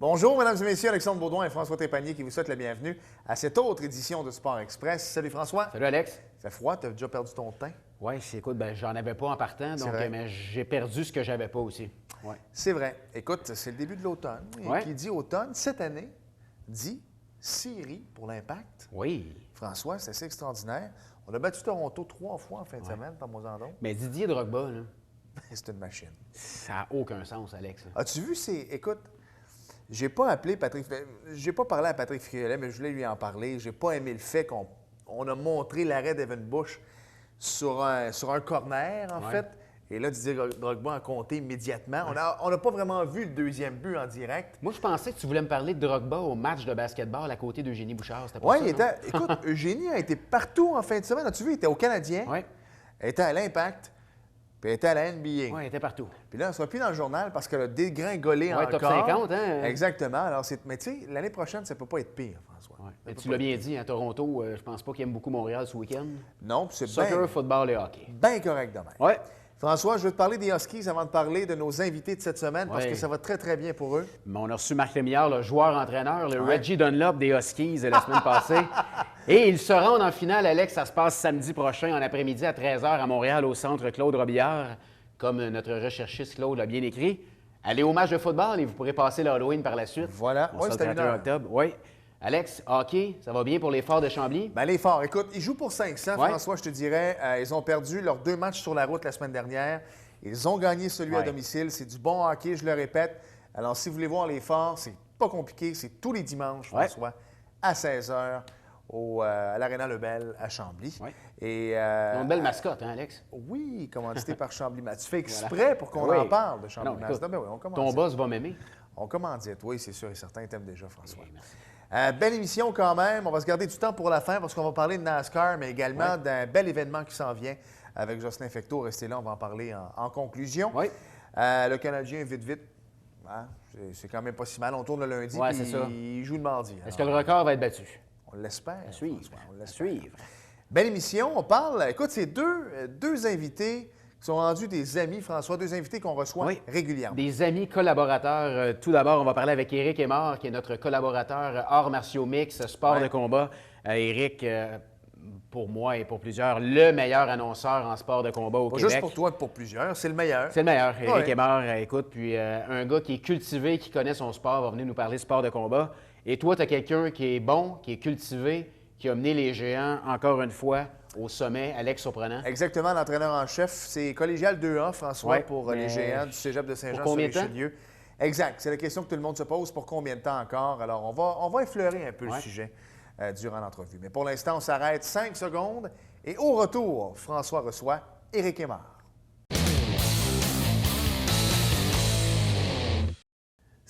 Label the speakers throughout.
Speaker 1: Bonjour, mesdames et messieurs, Alexandre Baudouin et François Trépanier qui vous souhaitent la bienvenue à cette autre édition de Sport Express. Salut François.
Speaker 2: Salut Alex.
Speaker 1: Il fait froid, tu as déjà perdu ton teint?
Speaker 2: Oui, écoute, j'en avais pas en partant, donc mais j'ai perdu ce que j'avais pas aussi. Ouais.
Speaker 1: C'est vrai. Écoute, c'est le début de l'automne. Et qui dit automne, cette année, dit série pour l'Impact.
Speaker 2: Oui.
Speaker 1: François, c'est assez extraordinaire. On a battu Toronto 3 fois en fin de semaine, par mon endroit.
Speaker 2: Mais Didier Drogba, là,
Speaker 1: c'est une machine.
Speaker 2: Ça n'a aucun sens, Alex.
Speaker 1: As-tu vu, écoute, j'ai pas appelé Patrick, j'ai pas parlé à Patrick Friolet, mais je voulais lui en parler. J'ai pas aimé le fait qu'on a montré l'arrêt d'Evan Bush sur un corner, en fait. Et là, Didier Drogba a compté immédiatement. On n'a pas vraiment vu le deuxième but en direct.
Speaker 2: Moi, je pensais que tu voulais me parler de Drogba au match de basketball à côté d'Eugénie Bouchard.
Speaker 1: Oui, écoute, Eugénie a été partout en fin de semaine. As-tu vu, il était au Canadien, elle était à l'Impact, puis elle était à la NBA.
Speaker 2: Oui, elle était partout.
Speaker 1: Puis là, elle ne sera plus dans le journal parce qu'elle a dégringolé encore.
Speaker 2: Top 50, hein?
Speaker 1: Exactement. Alors, mais tu sais, l'année prochaine, ça ne peut pas être pire, François.
Speaker 2: Mais tu l'as bien dit, à Toronto, je pense pas qu'il aime beaucoup Montréal ce week-end.
Speaker 1: Non, c'est bien...
Speaker 2: Soccer, football et hockey.
Speaker 1: Bien correct demain.
Speaker 2: Oui.
Speaker 1: François, je veux te parler des Huskies avant de parler de nos invités de cette semaine parce que ça va très, très bien pour eux.
Speaker 2: Mais on a reçu Marc Rémillard, le joueur-entraîneur, le Reggie Dunlop des Huskies la semaine passée. Et ils se rendent en finale, Alex. Ça se passe samedi prochain en après-midi à 13h à Montréal au centre Claude Robillard. Comme notre recherchiste Claude l'a bien écrit. Allez au match de football et vous pourrez passer l'Halloween par la suite.
Speaker 1: Voilà.
Speaker 2: Oui, c'est le 31 octobre. Oui. Alex, hockey, ça va bien pour les Forts de Chambly?
Speaker 1: Bien, les Forts, écoute, ils jouent pour 500, François, je te dirais. Ils ont perdu leurs 2 matchs sur la route la semaine dernière. Ils ont gagné celui à domicile. C'est du bon hockey, je le répète. Alors, si vous voulez voir les Forts, c'est pas compliqué. C'est tous les dimanches, François, à 16h à l'Arena Lebel à Chambly.
Speaker 2: Et, ils ont une belle mascotte, hein, Alex?
Speaker 1: Oui, commandité par Chambly. Tu fais exprès pour qu'on en parle de Chambly Mazda. Ben oui, on commandite.
Speaker 2: Ton boss va m'aimer.
Speaker 1: On commandite, oui, c'est sûr et certain. T'aimes déjà, François. Belle émission quand même. On va se garder du temps pour la fin parce qu'on va parler de NASCAR, mais également d'un bel événement qui s'en vient avec Jocelyn Fecteau. Restez là, on va en parler en conclusion. Le Canadien, vite. Hein? C'est quand même pas si mal. On tourne le lundi puis il joue le mardi.
Speaker 2: Est-ce que le record va être battu?
Speaker 1: On l'espère.
Speaker 2: À suivre. À suivre.
Speaker 1: Belle émission. On parle, écoute, c'est deux invités qui sont rendus des amis, François, 2 invités qu'on reçoit régulièrement.
Speaker 2: Des amis collaborateurs. Tout d'abord, on va parler avec Éric Aymard, qui est notre collaborateur arts martiaux mix, sport de combat. Éric, pour moi et pour plusieurs, le meilleur annonceur en sport de combat au Québec.
Speaker 1: Juste pour toi et pour plusieurs, c'est le meilleur.
Speaker 2: C'est le meilleur. Éric Aymard, écoute, puis un gars qui est cultivé, qui connaît son sport, va venir nous parler sport de combat. Et toi, tu as quelqu'un qui est bon, qui est cultivé, qui a mené les géants, encore une fois, au sommet, Alex Surprenant.
Speaker 1: Exactement, l'entraîneur en chef. C'est collégial 2A, François, pour les géants du cégep de Saint-Jean-sur-Richelieu. Exact. C'est la question que tout le monde se pose. Pour combien de temps encore? Alors, on va effleurer un peu le sujet durant l'entrevue. Mais pour l'instant, on s'arrête 5 secondes. Et au retour, François reçoit Éric Aymard.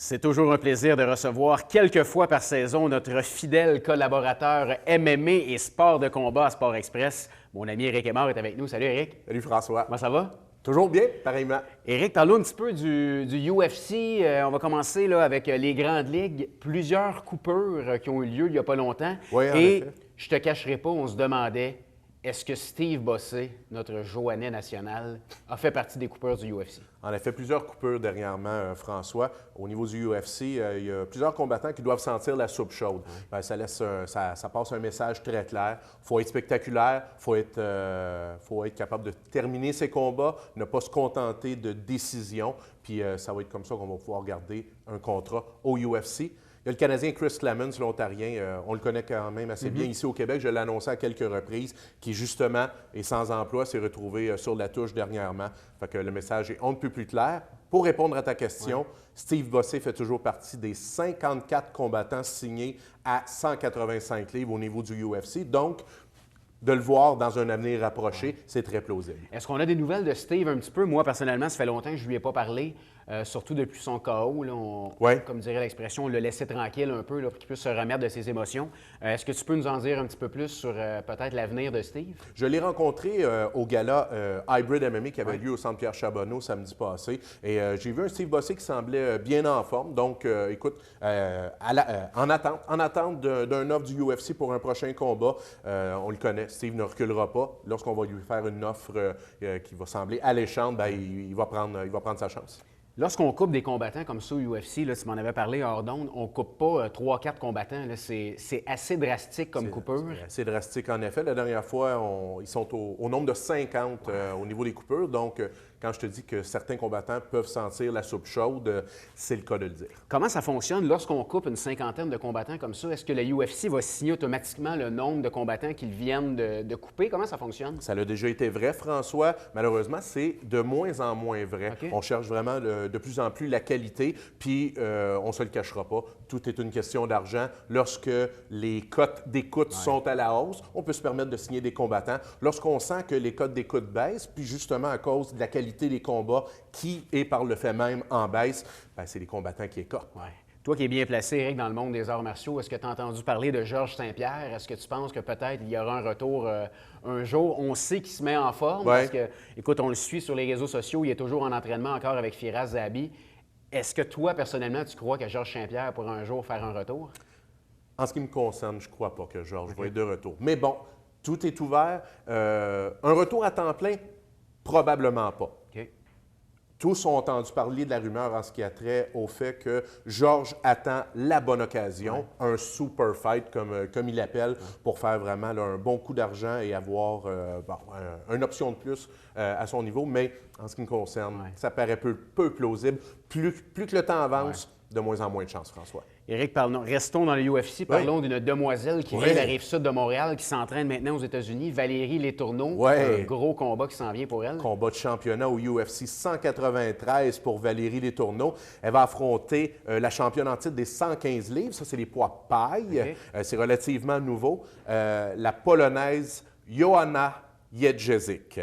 Speaker 2: C'est toujours un plaisir de recevoir quelques fois par saison notre fidèle collaborateur MMA et sport de combat à Sport Express. Mon ami Éric Aymard est avec nous. Salut Éric.
Speaker 3: Salut François.
Speaker 2: Comment ça va?
Speaker 3: Toujours bien, pareillement.
Speaker 2: Éric, parle-nous un petit peu du UFC. On va commencer là, avec les grandes ligues. Plusieurs coupures qui ont eu lieu il n'y a pas longtemps.
Speaker 3: Oui, en
Speaker 2: Et
Speaker 3: effet.
Speaker 2: je te cacherai pas, on se demandait, est-ce que Steve Bossé, notre Joannais national, a fait partie des coupeurs du UFC?
Speaker 3: En effet, plusieurs coupures dernièrement, François. Au niveau du UFC, il y a plusieurs combattants qui doivent sentir la soupe chaude. Ben, ça passe un message très clair. Il faut être spectaculaire, il faut être capable de terminer ses combats, ne pas se contenter de décisions. Puis ça va être comme ça qu'on va pouvoir garder un contrat au UFC. Il y a le Canadien Chris Clemens, l'Ontarien, on le connaît quand même assez bien ici au Québec. Je l'ai annoncé à quelques reprises, qui justement est sans emploi, s'est retrouvé sur la touche dernièrement. Fait que le message est on ne peut plus clair. Pour répondre à ta question, Steve Bossé fait toujours partie des 54 combattants signés à 185 livres au niveau du UFC. Donc, de le voir dans un avenir rapproché, c'est très plausible.
Speaker 2: Est-ce qu'on a des nouvelles de Steve un petit peu? Moi, personnellement, ça fait longtemps que je ne lui ai pas parlé, surtout depuis son KO. Là, comme dirait l'expression, on l'a laissé tranquille un peu là, pour qu'il puisse se remettre de ses émotions. Est-ce que tu peux nous en dire un petit peu plus sur peut-être l'avenir de Steve?
Speaker 3: Je l'ai rencontré au gala Hybrid MMA qui avait lieu au Centre Pierre Charbonneau samedi passé. Et j'ai vu un Steve Bossé qui semblait bien en forme. Donc, écoute, en attente d'un offre du UFC pour un prochain combat, on le connaît. Steve ne reculera pas. Lorsqu'on va lui faire une offre qui va sembler alléchante, bien, il va prendre sa chance.
Speaker 2: Lorsqu'on coupe des combattants comme ça au UFC, là, tu m'en avais parlé hors d'onde, on ne coupe pas 3-4 combattants. C'est assez drastique comme coupure.
Speaker 3: C'est assez drastique, en effet. La dernière fois, ils sont au nombre de 50 au niveau des coupures. Donc, quand je te dis que certains combattants peuvent sentir la soupe chaude, c'est le cas de le dire.
Speaker 2: Comment ça fonctionne lorsqu'on coupe une cinquantaine de combattants comme ça? Est-ce que la UFC va signer automatiquement le nombre de combattants qu'ils viennent de couper? Comment ça fonctionne?
Speaker 3: Ça a déjà été vrai, François. Malheureusement, c'est de moins en moins vrai.
Speaker 2: Okay.
Speaker 3: On cherche vraiment de plus en plus la qualité, puis on ne se le cachera pas. Tout est une question d'argent. Lorsque les cotes d'écoute sont à la hausse, on peut se permettre de signer des combattants. Lorsqu'on sent que les cotes d'écoute baissent, puis justement à cause de la qualité des combats qui est par le fait même en baisse, bien, c'est les combattants qui écopent.
Speaker 2: Ouais. Toi qui es bien placé, Eric, dans le monde des arts martiaux, est-ce que tu as entendu parler de Georges Saint-Pierre? Est-ce que tu penses que peut-être il y aura un retour un jour? On sait qu'il se met en forme parce que, écoute, on le suit sur les réseaux sociaux, il est toujours en entraînement encore avec Firas Zahabi. Est-ce que toi, personnellement, tu crois que Georges Saint-Pierre pourra un jour faire un retour?
Speaker 3: En ce qui me concerne, je ne crois pas que Georges va être de retour. Mais bon, tout est ouvert. Un retour à temps plein? Probablement pas.
Speaker 2: Okay.
Speaker 3: Tous ont entendu parler de la rumeur en ce qui a trait au fait que Georges attend la bonne occasion, un super fight comme il l'appelle, pour faire vraiment là, un bon coup d'argent et avoir une option de plus à son niveau. Mais en ce qui me concerne, ça paraît peu plausible. Plus que le temps avance, de moins en moins de chance, François.
Speaker 2: Éric, restons dans le UFC. Parlons d'une demoiselle qui vient de la Rive-Sud de Montréal, qui s'entraîne maintenant aux États-Unis, Valérie Letourneau. Un gros combat qui s'en vient pour elle.
Speaker 3: Combat de championnat au UFC 193 pour Valérie Letourneau. Elle va affronter la championne en titre des 115 livres. Ça, c'est les poids paille. C'est relativement nouveau. La Polonaise Joanna Jedrzejczyk.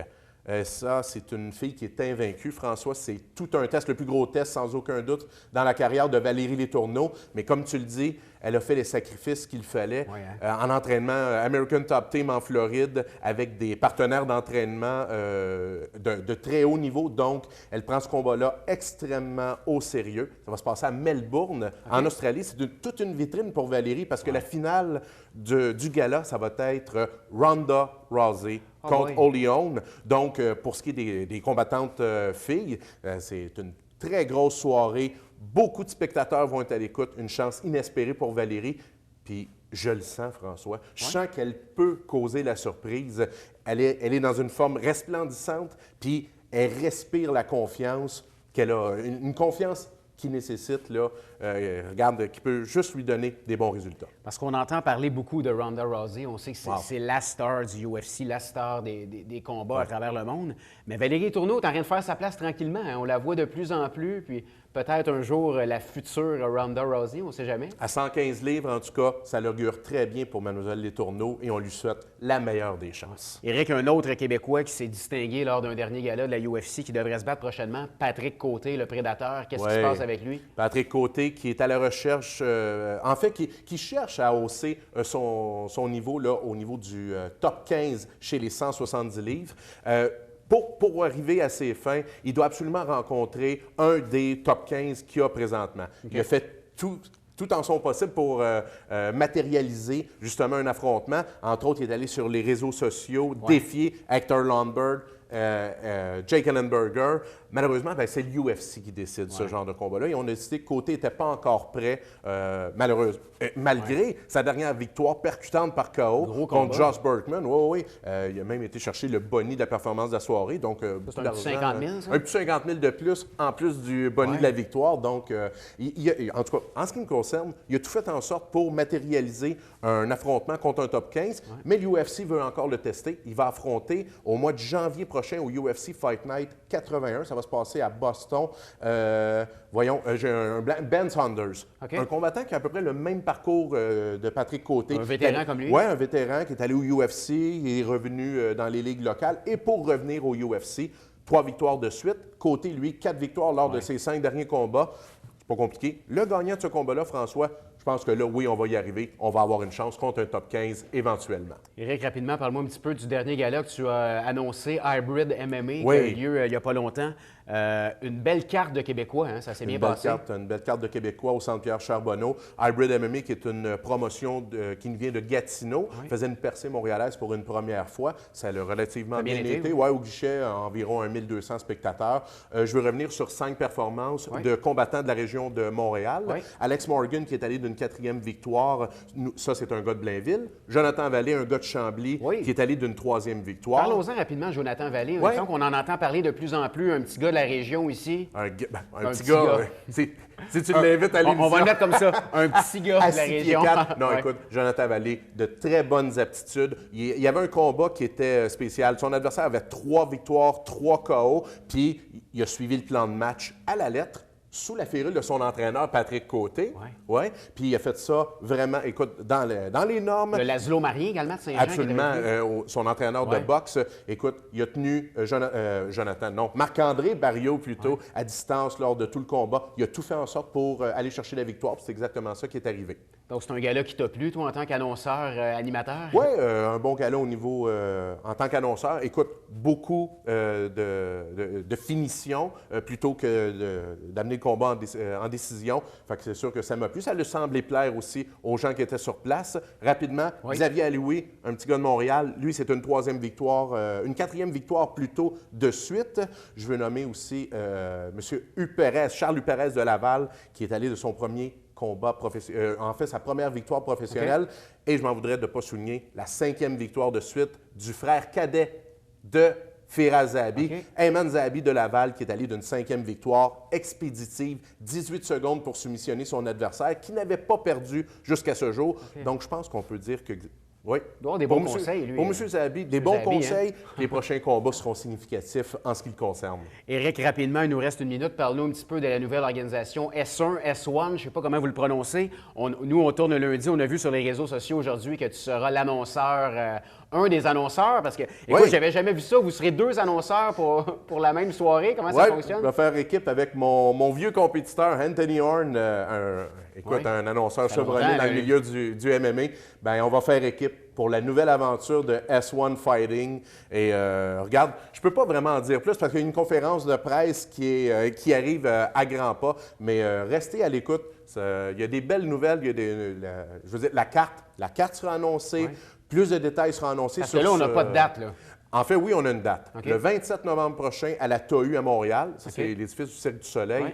Speaker 3: Ça, c'est une fille qui est invaincue. François, c'est tout un test, le plus gros test, sans aucun doute, dans la carrière de Valérie Letourneau. Mais comme tu le dis, elle a fait les sacrifices qu'il fallait en entraînement American Top Team en Floride avec des partenaires d'entraînement de très haut niveau. Donc, elle prend ce combat-là extrêmement au sérieux. Ça va se passer à Melbourne, en Australie. C'est toute une vitrine pour Valérie parce que la finale du gala, ça va être Ronda Rousey contre Holly Holm. Donc, pour ce qui est des combattantes filles, c'est une très grosse soirée. Beaucoup de spectateurs vont être à l'écoute. Une chance inespérée pour Valérie. Puis, je le sens, François. Je sens qu'elle peut causer la surprise. Elle est dans une forme resplendissante. Puis, elle respire la confiance qu'elle a. Une confiance qui nécessite, là, qui peut juste lui donner des bons résultats.
Speaker 2: Parce qu'on entend parler beaucoup de Ronda Rousey. On sait que c'est la star du UFC, la star des combats à travers le monde. Mais Valérie Letourneau est en train de faire sa place tranquillement. Hein. On la voit de plus en plus. Puis peut-être un jour la future Ronda Rousey, on ne sait jamais.
Speaker 3: À 115 livres, en tout cas, ça l'augure très bien pour Mlle Letourneau et on lui souhaite la meilleure des chances.
Speaker 2: Éric, un autre Québécois qui s'est distingué lors d'un dernier gala de la UFC qui devrait se battre prochainement, Patrick Côté, le prédateur. Qu'est-ce qui se passe avec lui?
Speaker 3: Patrick Côté qui est à la recherche, qui cherche à hausser son niveau là, au niveau du top 15 chez les 170 livres. Pour arriver à ses fins, il doit absolument rencontrer un des top 15 qu'il y a présentement. Okay. Il a fait tout en son possible pour matérialiser justement un affrontement. Entre autres, il est allé sur les réseaux sociaux défier Hector Lombard, Jake Ellenberger. Malheureusement, c'est l'UFC qui décide ce genre de combat-là. Et on a décidé que Côté n'était pas encore prêt, malgré sa dernière victoire percutante par KO contre Josh Burkman. Il a même été chercher le boni de la performance de la soirée. Donc,
Speaker 2: c'est un petit 50 000, ça?
Speaker 3: Un petit 50 000 de plus, en plus du boni de la victoire. Donc, en tout cas, en ce qui me concerne, il a tout fait en sorte pour matérialiser un affrontement contre un top 15. Mais l'UFC veut encore le tester. Il va affronter au mois de janvier prochain au UFC Fight Night 81. Ça va se passer à Boston. J'ai un blanc, Ben Saunders. Un combattant qui a à peu près le même parcours de Patrick Côté.
Speaker 2: Un vétéran comme lui?
Speaker 3: Oui, un vétéran qui est allé au UFC, il est revenu dans les ligues locales. Et pour revenir au UFC, 3 victoires de suite. Côté, lui, 4 victoires lors de ses 5 derniers combats. C'est pas compliqué. Le gagnant de ce combat-là, François, Je pense que là, oui, on va y arriver. On va avoir une chance contre un top 15 éventuellement.
Speaker 2: Éric, rapidement, parle-moi un petit peu du dernier gala que tu as annoncé, Hybrid MMA, qui a
Speaker 3: Oui.
Speaker 2: eu lieu il n'y a pas longtemps. Une belle carte de Québécois, hein, ça s'est bien passé.
Speaker 3: Une belle carte de Québécois au Centre Pierre Charbonneau. Hybrid MMA, qui est une promotion qui nous vient de Gatineau, faisait une percée montréalaise pour une première fois. Ça a relativement bien été. Ouais, au guichet, environ 1200 spectateurs. Je veux revenir sur 5 performances de combattants de la région de Montréal. Alex Morgan, qui est allé d'une 4e victoire. Ça, c'est un gars de Blainville. Jonathan Vallée, un gars de Chambly, qui est allé d'une 3e victoire.
Speaker 2: Parlons-en rapidement, Jonathan Vallée. Il me semble qu'on en entend parler de plus en plus. Un petit gars de la région ici.
Speaker 3: Un petit gars. Si tu l'invites à l'émission.
Speaker 2: On va le mettre comme ça. Un petit gars de la région.
Speaker 3: Non, écoute, Jonathan Vallée, de très bonnes aptitudes. Il y avait un combat qui était spécial. Son adversaire avait 3 victoires, 3 KO, puis il a suivi le plan de match à la lettre, sous la férule de son entraîneur, Patrick Côté. Ouais. Puis il a fait ça vraiment, écoute, dans les normes.
Speaker 2: Le Laszlo Marien également de Saint-Jean.
Speaker 3: Absolument. Son entraîneur de boxe, écoute, il a tenu Marc-André Barriot plutôt, à distance lors de tout le combat. Il a tout fait en sorte pour aller chercher la victoire. C'est exactement ça qui est arrivé.
Speaker 2: Donc, c'est un gala qui t'a plu, toi, en tant qu'annonceur, animateur?
Speaker 3: Oui, un bon gala au niveau, en tant qu'annonceur. Écoute, beaucoup de finition plutôt que d'amener le combat en décision. Fait que c'est sûr que ça m'a plu. Ça lui semblait plaire aussi aux gens qui étaient sur place. Rapidement, Xavier Alioui, un petit gars de Montréal, lui, c'est une 3e victoire, une 4e victoire plutôt de suite. Je veux nommer aussi M. Charles Huperez de Laval, qui est allé de son premier combat professionnel, en fait, sa première victoire professionnelle. Et je m'en voudrais de ne pas souligner la 5e victoire de suite du frère cadet de Firas Zahabi, Ayman Zahabi de Laval, qui est allé d'une 5e victoire expéditive, 18 secondes pour soumissionner son adversaire, qui n'avait pas perdu jusqu'à ce jour. Donc, je pense qu'on peut dire que... Oui.
Speaker 2: Il doit avoir des bons conseils, lui.
Speaker 3: Pour M. Zahabi, des bons conseils. Les prochains combats seront significatifs en ce qui le concerne.
Speaker 2: Éric, rapidement, il nous reste une minute. Parle-nous un petit peu de la nouvelle organisation S1, S1, je ne sais pas comment vous le prononcez. Nous, on tourne lundi. On a vu sur les réseaux sociaux aujourd'hui que tu seras l'annonceur, un des annonceurs, parce que, écoute, j'avais jamais vu ça. Vous serez 2 annonceurs pour la même soirée. Comment ça fonctionne?
Speaker 3: Je vais faire équipe avec mon vieux compétiteur, Anthony Horn, un annonceur chevronné dans le milieu du MMA. Bien, on va faire équipe pour la nouvelle aventure de S1 Fighting. Et regarde, je ne peux pas vraiment en dire plus parce qu'il y a une conférence de presse qui arrive à grands pas, mais restez à l'écoute. Il y a des belles nouvelles. Il y a je veux dire, la carte sera annoncée. Plus de détails seront annoncés.
Speaker 2: Parce que là, on n'a pas de date, là.
Speaker 3: En fait, oui, on a une date. Le 27 novembre prochain, à la TAU à Montréal. Ça, c'est l'édifice du Cirque du Soleil.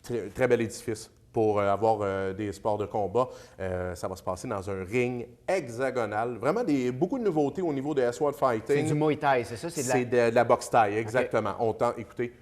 Speaker 3: Très, très bel édifice pour avoir des sports de combat. Ça va se passer dans un ring hexagonal. Vraiment beaucoup de nouveautés au niveau de S1 Fighting.
Speaker 2: C'est du Muay Thai, c'est ça?
Speaker 3: C'est de la boxe Thai, exactement. Écoutez,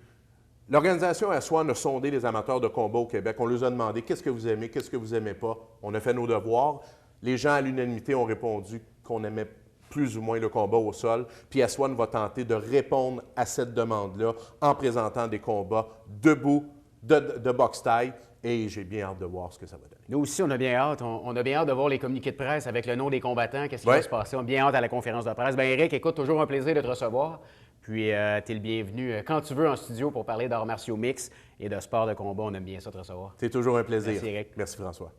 Speaker 3: l'organisation S1 a sondé les amateurs de combat au Québec. On leur a demandé qu'est-ce que vous aimez, qu'est-ce que vous n'aimez pas. On a fait nos devoirs. Les gens, à l'unanimité, ont répondu qu'on aimait plus ou moins le combat au sol. Puis S1 va tenter de répondre à cette demande-là en présentant des combats debout de boxe Thai. Et j'ai bien hâte de voir ce que ça va donner.
Speaker 2: Nous aussi, on a bien hâte. On a bien hâte de voir les communiqués de presse avec le nom des combattants. Qu'est-ce qui va se passer? On a bien hâte à la conférence de presse. Bien, Éric, écoute, toujours un plaisir de te recevoir. Puis, tu es le bienvenu quand tu veux en studio pour parler d'arts martiaux mix et de sport de combat. On aime bien ça te recevoir.
Speaker 3: C'est toujours un plaisir.
Speaker 2: Merci, Éric.
Speaker 3: Merci, François.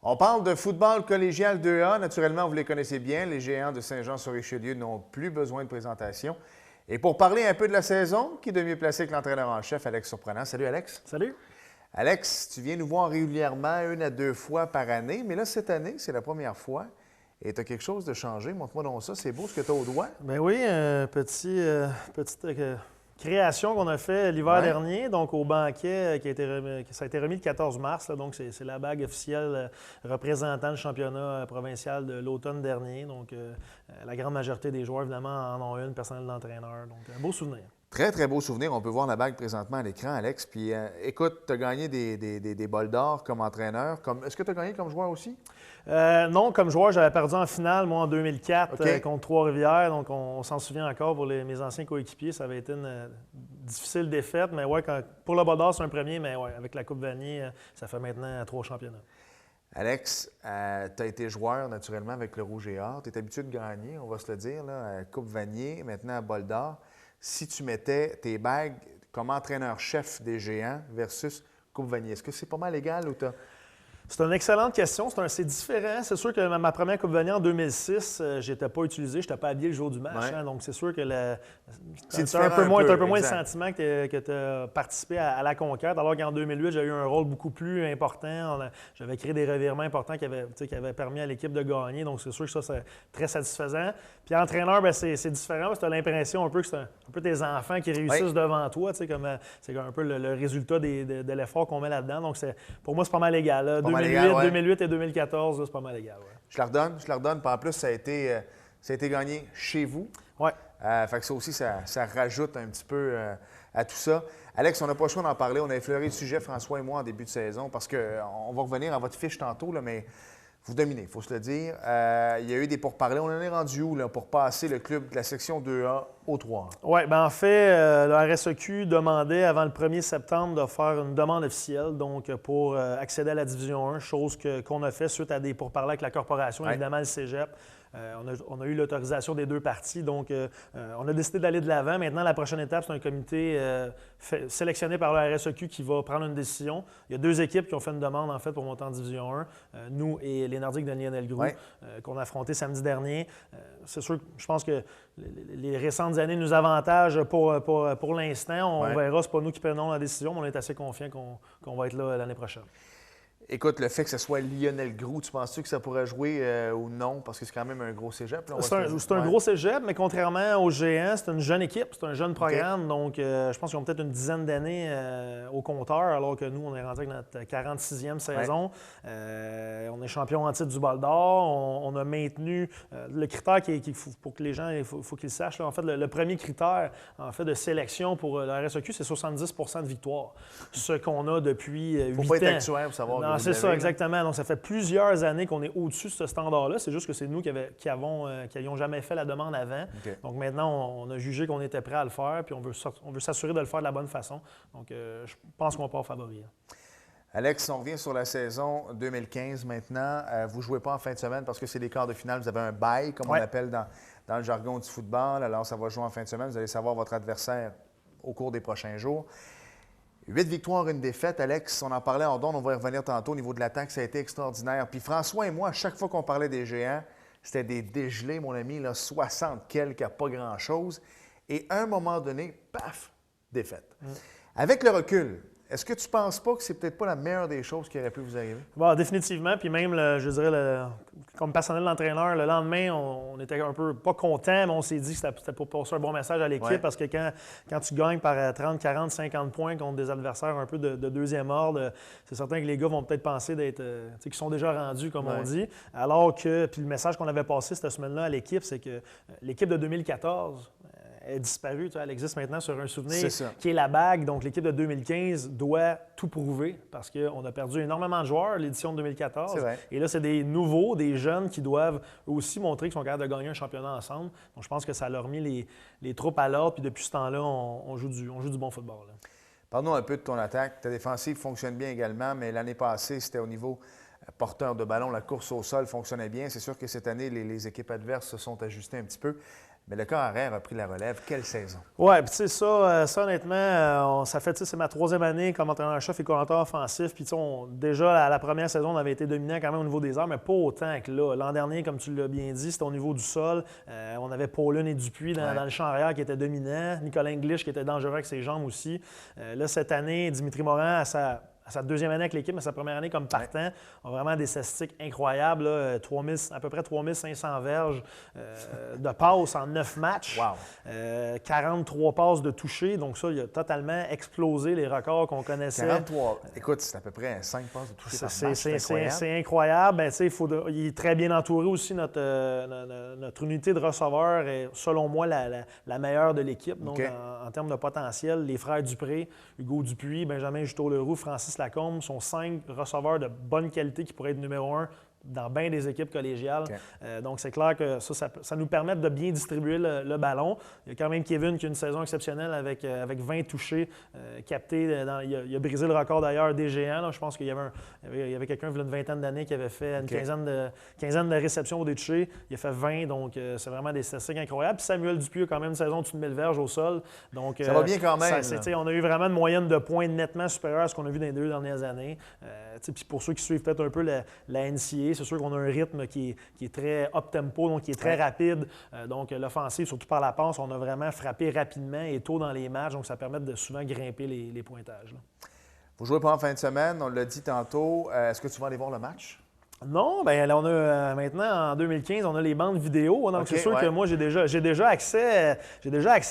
Speaker 1: On parle de football collégial 2A. Naturellement, vous les connaissez bien. Les Géants de Saint-Jean-sur-Richelieu n'ont plus besoin de présentation. Et pour parler un peu de la saison, qui est de mieux placé que l'entraîneur en chef, Alex Surprenant. Salut, Alex.
Speaker 4: Salut.
Speaker 1: Alex, tu viens nous voir régulièrement, 1 à 2 fois par année. Mais là, cette année, c'est la première fois. Et tu as quelque chose de changé. Montre-moi donc ça. C'est beau ce que tu as au doigt.
Speaker 4: Ben oui, petite création qu'on a fait l'hiver dernier, donc au banquet ça a été remis le 14 mars. Là, donc, c'est la bague officielle représentant le championnat provincial de l'automne dernier. Donc, la grande majorité des joueurs, évidemment, en ont une, personnel d'entraîneur. Donc, un beau souvenir.
Speaker 1: Très, très beau souvenir. On peut voir la bague présentement à l'écran, Alex. Puis, écoute, tu as gagné des bols d'or comme entraîneur. Est-ce que tu as gagné comme joueur aussi?
Speaker 4: Non, comme joueur, j'avais perdu en finale, moi, en 2004, contre Trois-Rivières. Donc, on s'en souvient encore pour mes anciens coéquipiers. Ça avait été une difficile défaite. Mais ouais, pour le bol d'or, c'est un premier. Mais ouais, avec la Coupe Vanier, ça fait maintenant 3 championnats.
Speaker 1: Alex, tu as été joueur naturellement avec le Rouge et Or. Tu es habitué de gagner, on va se le dire, là, Coupe Vanier, maintenant à bol d'or. Si tu mettais tes bagues comme entraîneur-chef des Géants versus Coupe Vanier, est-ce que c'est pas mal égal ou t'as...
Speaker 4: C'est une excellente question. C'est différent. C'est sûr que ma première Coupe Vanier en 2006, je n'étais pas utilisé, je n'étais pas habillé le jour du match.
Speaker 1: Ouais.
Speaker 4: donc, c'est sûr que
Speaker 1: c'est
Speaker 4: un peu moins le
Speaker 1: exact.
Speaker 4: sentiment que tu as participé à la conquête, alors qu'en 2008, j'ai eu un rôle beaucoup plus important. J'avais créé des revirements importants qui avaient permis à l'équipe de gagner. Donc, c'est sûr que ça, c'est très satisfaisant. Puis, entraîneur, bien, c'est différent parce que tu as l'impression un peu que c'est un peu tes enfants qui réussissent devant toi. C'est un peu le résultat de l'effort qu'on met là-dedans. Donc, pour moi, c'est pas mal égal. Là. 2008 et 2014, c'est pas mal égal. Ouais.
Speaker 1: Je la redonne. Puis en plus, ça a été gagné chez vous.
Speaker 4: Oui.
Speaker 1: Fait que ça aussi, ça rajoute un petit peu à tout ça. Alex, on n'a pas le choix d'en parler. On a effleuré le sujet, François et moi, en début de saison, parce qu'on va revenir à votre fiche tantôt, là, mais vous dominez, il faut se le dire. Il y a eu des pourparlers. On en est rendu où là, pour passer le club de la section 2A au 3A?
Speaker 4: Oui, bien en fait, le RSEQ demandait avant le 1er septembre de faire une demande officielle donc pour accéder à la Division 1, chose qu'on a fait suite à des pourparlers avec la corporation, évidemment le cégep. On a eu l'autorisation des 2 parties, donc on a décidé d'aller de l'avant. Maintenant, la prochaine étape, c'est un comité sélectionné par le RSEQ qui va prendre une décision. Il y a 2 équipes qui ont fait une demande, en fait, pour monter en Division 1. Nous et les Nordiques de Lionel Groux, qu'on a affrontés samedi dernier. C'est sûr que je pense que les récentes années nous avantagent pour l'instant. On verra, c'est pas nous qui prenons la décision, mais on est assez confiants qu'on va être là l'année prochaine.
Speaker 1: Écoute, le fait que ce soit Lionel Groux, tu penses-tu que ça pourrait jouer ou non? Parce que c'est quand même un gros cégep.
Speaker 4: C'est un gros cégep, mais contrairement aux Géants, c'est une jeune équipe, c'est un jeune programme. Donc, je pense qu'ils ont peut-être une dizaine d'années au compteur, alors que nous, on est rendu avec notre 46e saison. On est champion en titre du bol d'or. On a maintenu le critère pour que les gens, il faut qu'ils sachent. Là, en fait, le premier critère en fait, de sélection pour la RSEQ, c'est 70 de victoire. Ce qu'on a depuis 8 ans.
Speaker 1: Il ne faut pas être actuel pour savoir.
Speaker 4: Non, c'est ça, exactement. Donc, ça fait plusieurs années qu'on est au-dessus de ce standard-là. C'est juste que c'est nous qui n'avions jamais fait la demande avant. Okay. Donc, maintenant, on a jugé qu'on était prêt à le faire, puis on veut s'assurer de le faire de la bonne façon. Donc, je pense qu'on part favori.
Speaker 1: Alex, on revient sur la saison 2015 maintenant. Vous ne jouez pas en fin de semaine parce que c'est les quarts de finale. Vous avez un bye, comme on l'appelle dans le jargon du football. Alors, ça va jouer en fin de semaine. Vous allez savoir votre adversaire au cours des prochains jours. 8 victoires, 1 défaite. Alex, on en parlait en don, on va y revenir tantôt au niveau de l'attaque, ça a été extraordinaire. Puis François et moi, à chaque fois qu'on parlait des Géants, c'était des dégelés, mon ami, là, 60 quelques, pas grand-chose. Et à un moment donné, paf, défaite. Avec le recul, est-ce que tu ne penses pas que c'est peut-être pas la meilleure des choses qui aurait pu vous arriver?
Speaker 4: Bon, définitivement. Puis même, je dirais, comme personnel d'entraîneur, le lendemain, on était un peu pas content, mais on s'est dit que c'était pour passer un bon message à l'équipe parce que quand tu gagnes par 30, 40, 50 points contre des adversaires un peu de deuxième ordre, c'est certain que les gars vont peut-être penser qu'ils sont déjà rendus, comme on dit. Alors que, puis le message qu'on avait passé cette semaine-là à l'équipe, c'est que l'équipe de 2014 est disparue. Elle existe maintenant sur un souvenir qui est la bague. Donc, l'équipe de 2015 doit tout prouver parce qu'on a perdu énormément de joueurs l'édition de 2014. Et là, c'est des nouveaux, des jeunes qui doivent aussi montrer qu'ils sont capables de gagner un championnat ensemble. Donc, je pense que ça leur a mis les troupes à l'ordre. Puis depuis ce temps-là, on joue du bon football.
Speaker 1: Parle-nous un peu de ton attaque. Ta défensive fonctionne bien également, mais l'année passée, c'était au niveau porteur de ballon. La course au sol fonctionnait bien. C'est sûr que cette année, les équipes adverses se sont ajustées un petit peu. Mais le corps arrière a pris la relève. Quelle saison?
Speaker 4: Oui, puis tu sais, ça honnêtement, ça fait, c'est ma 3e année comme entraîneur-chef et coordinateur offensif. Puis déjà, à la première saison, on avait été dominant quand même au niveau des airs, mais pas autant que là. L'an dernier, comme tu l'as bien dit, c'était au niveau du sol. On avait Paulin et Dupuis dans le champ arrière qui étaient dominants. Nicolas English qui était dangereux avec ses jambes aussi. Là, cette année, Dimitri Morin, à sa 2e année avec l'équipe, mais sa première année comme partant, a vraiment des statistiques incroyables. Là, à peu près 3500 verges de passes en 9 matchs.
Speaker 1: Wow.
Speaker 4: 43 passes de toucher. Donc ça, il a totalement explosé les records qu'on connaissait.
Speaker 1: 43. Écoute, c'est à peu près 5 passes de toucher par match.
Speaker 4: C'est incroyable. Ben, il est très bien entouré aussi. Notre unité de receveurs est, selon moi, la meilleure de l'équipe. Donc, en termes de potentiel, les frères Dupré, Hugo Dupuis, Benjamin Juteau-Leroux, Francis Lacombe sont 5 receveurs de bonne qualité qui pourraient être numéro 1 dans bien des équipes collégiales. Donc, c'est clair que ça nous permet de bien distribuer le ballon. Il y a quand même Kevin qui a une saison exceptionnelle avec 20 touchés captés. Il a brisé le record d'ailleurs des géants. Là. Je pense qu'il y avait quelqu'un il y a une vingtaine d'années qui avait fait une quinzaine de réceptions ou des touchés. Il a fait 20, donc c'est vraiment des statistiques incroyables. Puis Samuel Dupuis a quand même une saison de 1000 verges au sol. Donc,
Speaker 1: ça va bien quand même.
Speaker 4: On a eu vraiment une moyenne de points nettement supérieure à ce qu'on a vu dans les 2 dernières années. Puis pour ceux qui suivent peut-être un peu la NCAA, c'est sûr qu'on a un rythme qui est très up-tempo, donc qui est très rapide. Donc, l'offensive, surtout par la passe, on a vraiment frappé rapidement et tôt dans les matchs. Donc, ça permet de souvent grimper les pointages. Là.
Speaker 1: Vous jouez pas en fin de semaine, on l'a dit tantôt. Est-ce que tu vas aller voir le match?
Speaker 4: Non, bien on a maintenant, en 2015, on a les bandes vidéo. Donc, c'est sûr que moi, j'ai déjà accès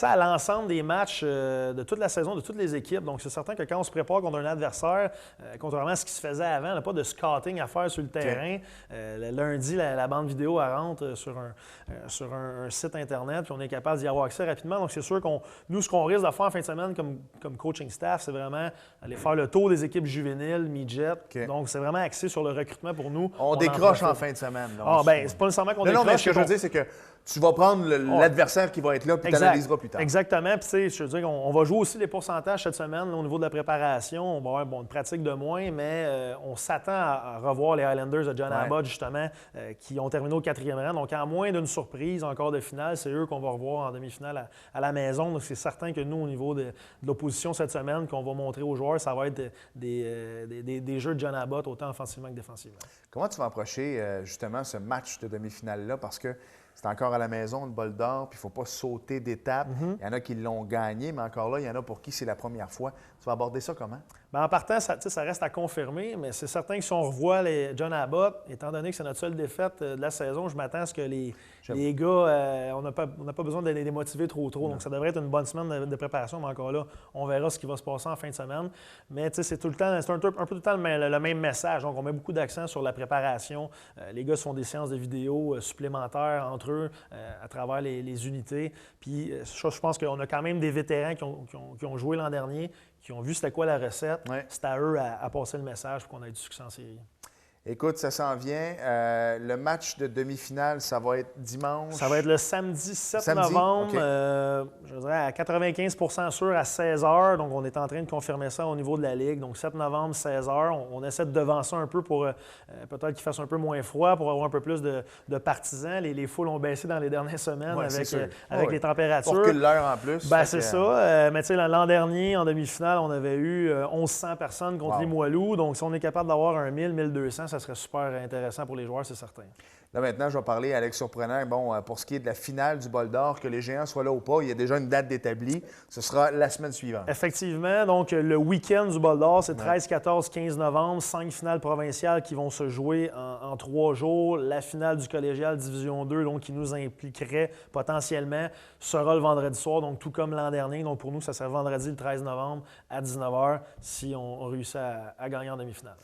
Speaker 4: à l'ensemble des matchs de toute la saison, de toutes les équipes. Donc, c'est certain que quand on se prépare contre un adversaire, contrairement à ce qui se faisait avant, on n'a pas de scouting à faire sur le terrain. Le lundi, la bande vidéo, elle rentre sur un site Internet, puis on est capable d'y avoir accès rapidement. Donc, c'est sûr nous, ce qu'on risque de faire en fin de semaine comme coaching staff, c'est vraiment aller faire le tour des équipes juvéniles, midget. Donc, c'est vraiment axé sur le recrutement pour nous.
Speaker 1: On décroche en fin de semaine.
Speaker 4: C'est pas nécessairement qu'on décroche.
Speaker 1: Non, mais ce que je veux dire, c'est que tu vas prendre l'adversaire qui va être là, puis tu analyseras plus tard.
Speaker 4: Exactement. Puis, tu sais, je veux dire, on va jouer aussi les pourcentages cette semaine au niveau de la préparation. On va avoir une pratique de moins, mais on s'attend à revoir les Highlanders de John Abbott, justement, qui ont terminé au 4e rang. Donc, en moins d'une surprise, encore de finale, c'est eux qu'on va revoir en demi-finale à la maison. Donc, c'est certain que nous, au niveau de l'opposition cette semaine, qu'on va montrer aux joueurs, ça va être des jeux de John Abbott, autant offensivement que défensivement.
Speaker 1: Comment tu vas approcher justement ce match de demi-finale-là? Parce que c'est encore à la maison, le bol d'or, puis il ne faut pas sauter d'étape. Il y en a qui l'ont gagné, mais encore là, il y en a pour qui c'est la première fois. Tu vas aborder ça comment?
Speaker 4: Bien, en partant, ça reste à confirmer, mais c'est certain que si on revoit les John Abbott, étant donné que c'est notre seule défaite de la saison, je m'attends à ce que les gars, on n'a pas besoin de les motiver trop. Non. Donc, ça devrait être une bonne semaine de préparation, mais encore là, on verra ce qui va se passer en fin de semaine. Mais c'est tout le temps, c'est un peu tout le temps le même message. Donc, on met beaucoup d'accent sur la préparation. Les gars se font des séances de vidéo supplémentaires entre eux à travers les unités. Puis, je pense qu'on a quand même des vétérans qui ont joué l'an dernier, qui ont vu c'était quoi la recette. C'est à eux à passer le message pour qu'on ait du succès en série.
Speaker 1: Écoute, ça s'en vient. Le match de demi-finale, ça va être dimanche?
Speaker 4: Ça va être le samedi 7 novembre, je dirais à 95 % sûr à 16 h. Donc, on est en train de confirmer ça au niveau de la Ligue. Donc, 7 novembre, 16 h. On essaie de devancer un peu pour peut-être qu'il fasse un peu moins froid, pour avoir un peu plus de partisans. Les foules ont baissé dans les dernières semaines avec les températures.
Speaker 1: Pour que l'heure en plus.
Speaker 4: C'est ça. Mais tu sais, l'an dernier, en demi-finale, on avait eu 1100 personnes contre les Moilous. Donc, si on est capable d'avoir 1000, 1200, ça serait super intéressant pour les joueurs, c'est certain.
Speaker 1: Là, maintenant, je vais parler à Alex Surprenant. Bon, pour ce qui est de la finale du bol d'or, que les Géants soient là ou pas, il y a déjà une date d'établie. Ce sera la semaine suivante.
Speaker 4: Effectivement. Donc, le week-end du bol d'or, c'est 13, 14, 15 novembre. 5 finales provinciales qui vont se jouer en 3 jours. La finale du collégial Division 2, donc qui nous impliquerait potentiellement, sera le vendredi soir, donc tout comme l'an dernier. Donc, pour nous, ça sera vendredi le 13 novembre à 19 h si on réussit à gagner en demi-finale.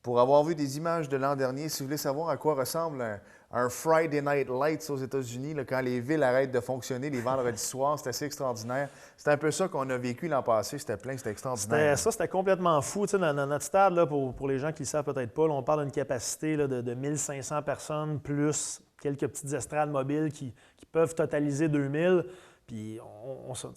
Speaker 1: Pour avoir vu des images de l'an dernier, si vous voulez savoir à quoi ressemble un Friday Night Lights aux États-Unis, là, quand les villes arrêtent de fonctionner les vendredis soirs, c'est assez extraordinaire. C'est un peu ça qu'on a vécu l'an passé. C'était plein, c'était extraordinaire.
Speaker 4: C'était complètement fou. Tu sais, dans notre stade, là, pour les gens qui ne le savent peut-être pas, là, on parle d'une capacité là, de 1500 personnes, plus quelques petites estrades mobiles qui peuvent totaliser 2000. Puis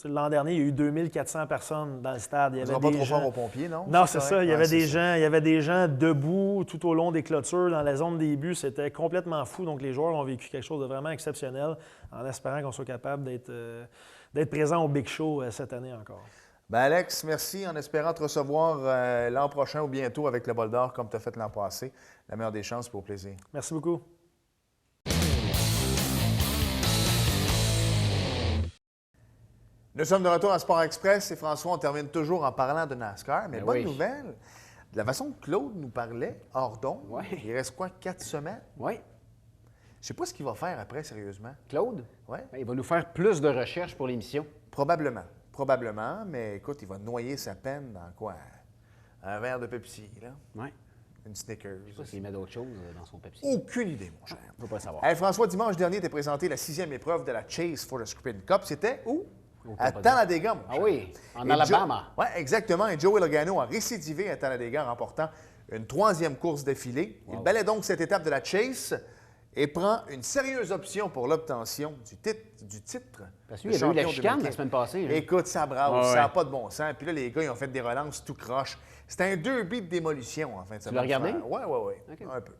Speaker 4: l'an dernier, il y a eu 2400 personnes dans le stade. Il y
Speaker 1: On
Speaker 4: avait
Speaker 1: ne sera pas
Speaker 4: des
Speaker 1: trop
Speaker 4: gens...
Speaker 1: fort aux pompiers, non?
Speaker 4: Non, c'est ça. Il y
Speaker 1: Ouais,
Speaker 4: avait
Speaker 1: c'est
Speaker 4: des
Speaker 1: ça.
Speaker 4: gens, il y avait des gens debout tout au long des clôtures dans la zone des buts. C'était complètement fou. Donc, les joueurs ont vécu quelque chose de vraiment exceptionnel en espérant qu'on soit capable d'être présent au Big Show cette année encore.
Speaker 1: Ben Alex, merci. En espérant te recevoir l'an prochain ou bientôt avec le bol d'or comme tu as fait l'an passé. La meilleure des chances pour plaisir.
Speaker 4: Merci beaucoup.
Speaker 1: Nous sommes de retour à Sport Express et François, on termine toujours en parlant de NASCAR. Mais
Speaker 2: Ben
Speaker 1: bonne
Speaker 2: oui.
Speaker 1: nouvelle, de la façon que Claude nous parlait, hors d'onde,
Speaker 2: Ouais.
Speaker 1: il reste quoi, 4 semaines?
Speaker 2: Oui.
Speaker 1: Je sais pas ce qu'il va faire après, sérieusement.
Speaker 2: Claude,
Speaker 1: Oui,
Speaker 2: ben, il va nous faire plus de recherches pour l'émission.
Speaker 1: probablement. Probablement, mais écoute, il va noyer sa peine dans quoi? Un verre de Pepsi, là?
Speaker 2: Oui.
Speaker 1: Une Snickers.
Speaker 2: Je sais pas s'il met d'autres choses dans son Pepsi.
Speaker 1: Aucune idée, mon cher.
Speaker 2: On ne peut pas savoir.
Speaker 1: Hey, François, dimanche dernier, tu as présenté la 6e épreuve de la Chase for the Screen Cup. C'était où?
Speaker 2: Au
Speaker 1: À
Speaker 2: Talladega.
Speaker 1: Talladega, mon
Speaker 2: Ah
Speaker 1: cher.
Speaker 2: oui, en
Speaker 1: Et
Speaker 2: Alabama.
Speaker 1: Oui, exactement. Et Joey Logano a récidivé à Talladega en remportant une 3e course d'affilée. Il balaie donc cette étape de la Chase et prend une sérieuse option pour l'obtention du titre.
Speaker 2: Parce
Speaker 1: de
Speaker 2: qu'il y avait eu la
Speaker 1: champion
Speaker 2: chicane
Speaker 1: dominicain.
Speaker 2: la semaine passée. hein.
Speaker 1: Écoute, ça brasse,
Speaker 2: Ouais,
Speaker 1: ça n'a
Speaker 2: ouais.
Speaker 1: pas de bon sens. Puis là, les gars, ils ont fait des relances tout croche. C'était un derby de démolition en fin de semaine.
Speaker 2: l'as regardé?
Speaker 1: Oui, oui, oui.
Speaker 2: OK.
Speaker 1: Un peu.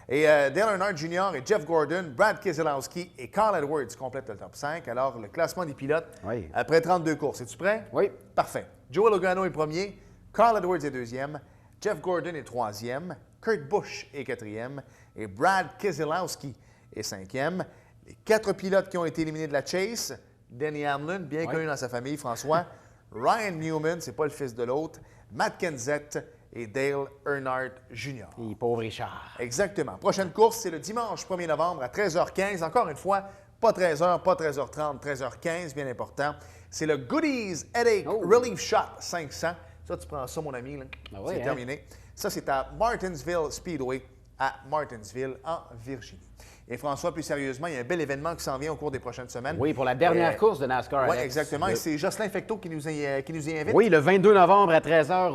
Speaker 1: Et Dale Earnhardt Jr. et Jeff Gordon, Brad Keselowski et Carl Edwards complètent le top 5. Alors, le classement des pilotes
Speaker 2: Oui.
Speaker 1: après 32 courses. Es-tu prêt?
Speaker 2: Oui.
Speaker 1: Parfait. Joey Logano est premier, Carl Edwards est deuxième, Jeff Gordon est troisième, Kurt Busch est quatrième et Brad Keselowski est cinquième. Les 4 pilotes qui ont été éliminés de la Chase, Denny Hamlin, bien
Speaker 2: Oui.
Speaker 1: connu dans sa famille, François, Ryan Newman, c'est pas le fils de l'autre, Matt Kenseth et Dale Earnhardt Jr.
Speaker 2: Et pauvre Richard.
Speaker 1: Exactement. Prochaine course, c'est le dimanche 1er novembre à 13h15. Encore une fois, pas 13h, pas 13h30, 13h15, bien important. C'est le Goodies Headache
Speaker 2: Oh.
Speaker 1: Relief Shot 500. Ça, tu prends ça, mon ami. Là.
Speaker 2: Ah oui,
Speaker 1: c'est
Speaker 2: hein?
Speaker 1: terminé. Ça, c'est à Martinsville Speedway, à Martinsville, en Virginie. Et François, plus sérieusement, il y a un bel événement qui s'en vient au cours des prochaines semaines.
Speaker 2: Oui, pour la dernière course de NASCAR.
Speaker 1: Oui,
Speaker 2: Alex.
Speaker 1: exactement. Et c'est Jocelyn Fecteau qui nous y invite.
Speaker 2: Oui, le 22 novembre à 13h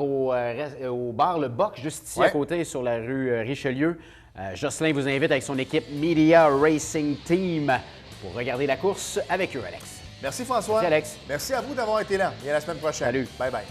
Speaker 2: au bar Le Boc, juste ici
Speaker 1: Ouais.
Speaker 2: à côté sur la rue Richelieu. Jocelyn vous invite avec son équipe Media Racing Team pour regarder la course avec eux, Alex.
Speaker 1: Merci François.
Speaker 2: Merci, Alex.
Speaker 1: Merci à vous d'avoir été là. Et à la semaine prochaine.
Speaker 2: Salut.
Speaker 1: Bye bye.